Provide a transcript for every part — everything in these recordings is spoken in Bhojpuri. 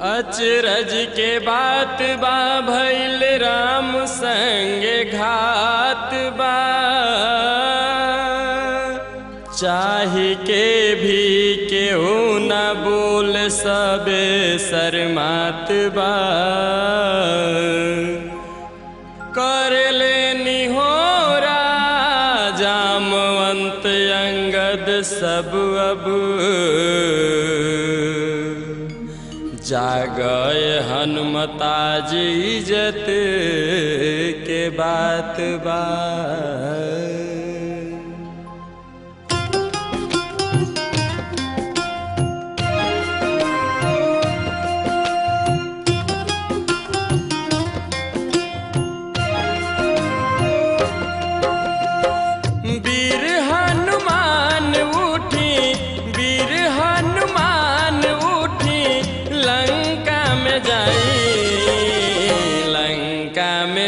अचरज के बात बा भइल राम संग घात बा। चाही के भी केहू न बोल सबे शर्मात बा। कर लेनी हो जामवंत अंगद सब अब जागय हनुमताज इज्जत के बात बा।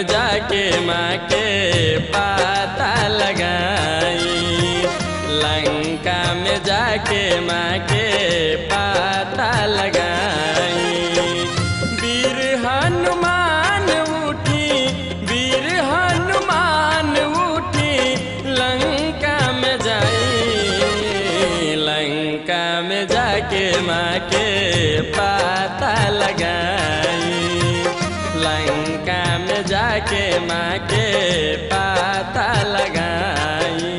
जाके माँ के पाता लगाई, लंका में जाके माँ के पाता लगाई। वीर हनुमान उठी, वीर हनुमान उठी, लंका में जाई, लंका में जाके माँ के पाता लगाई, लंका में जाके माँ के पाता लगाई।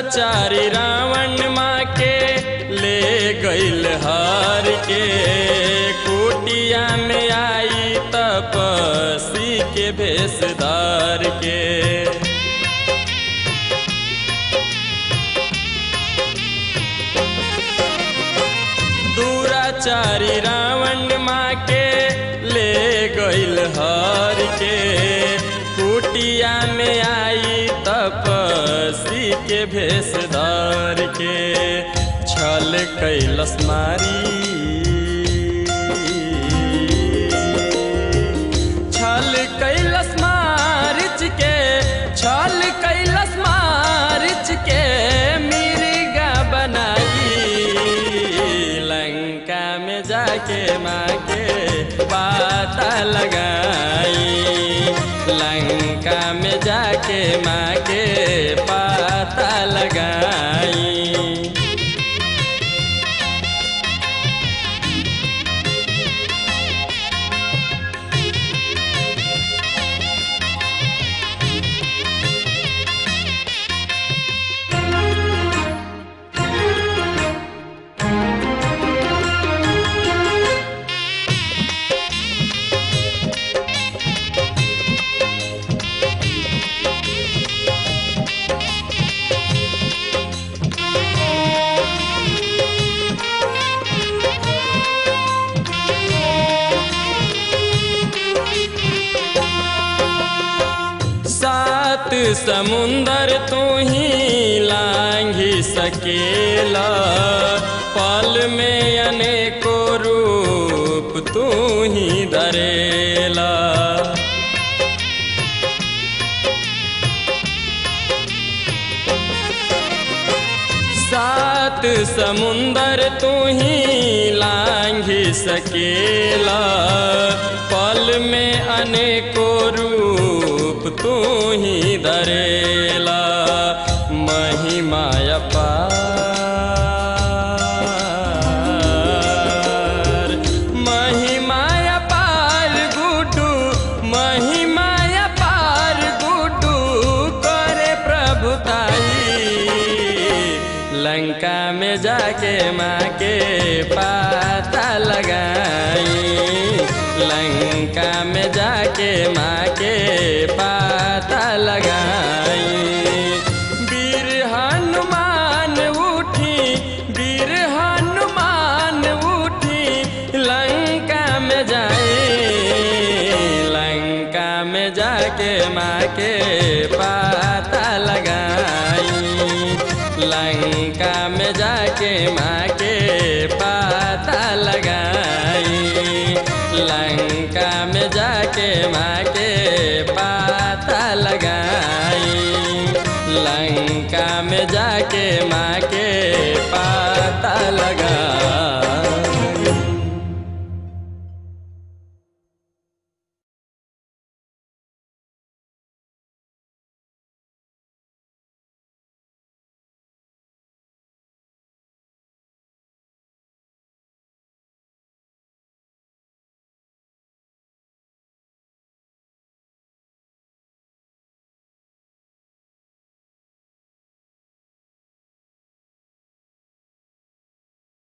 चारी रावण माँ के ले गईल हार के, कुटिया में आई तपस्वी के भेषधार के। दुराचारी रावण माँ के ले गईल हार के, कुटिया में आई तपस्वी के भेषधार के। छल कैलस मारी, छल कैलस मारिच के, छल कैलस मारिच के मिर्गा बनाई, लंका में जाके माँ के पाता लगाई, लंका में जाके माँ के पाता लगाई। सात समुंदर तू ही लांघी सकेला, पल में अनेकों रूप तू ही धरेला। सात समुंदर तू ही लांघी सकेला, पल में अनेकों रूप तू ही धरेला। महिमा अपार, महिमा अपार गुड्डू, महिमा अपार गुड्डू करे प्रभुताई, लंका में जाके माँ के पाता लगाई, लंका में जाके माँ के पाता पाता लगाई। वीर हनुमान उठी, वीर हनुमान उठी, लंका में जाए, लंका में जाके माँ के पाता लगाई। लंका में जाके माँ के पाता लगाई। लंका में जाके माँ के पाता लगाई। लंका में जाके माँ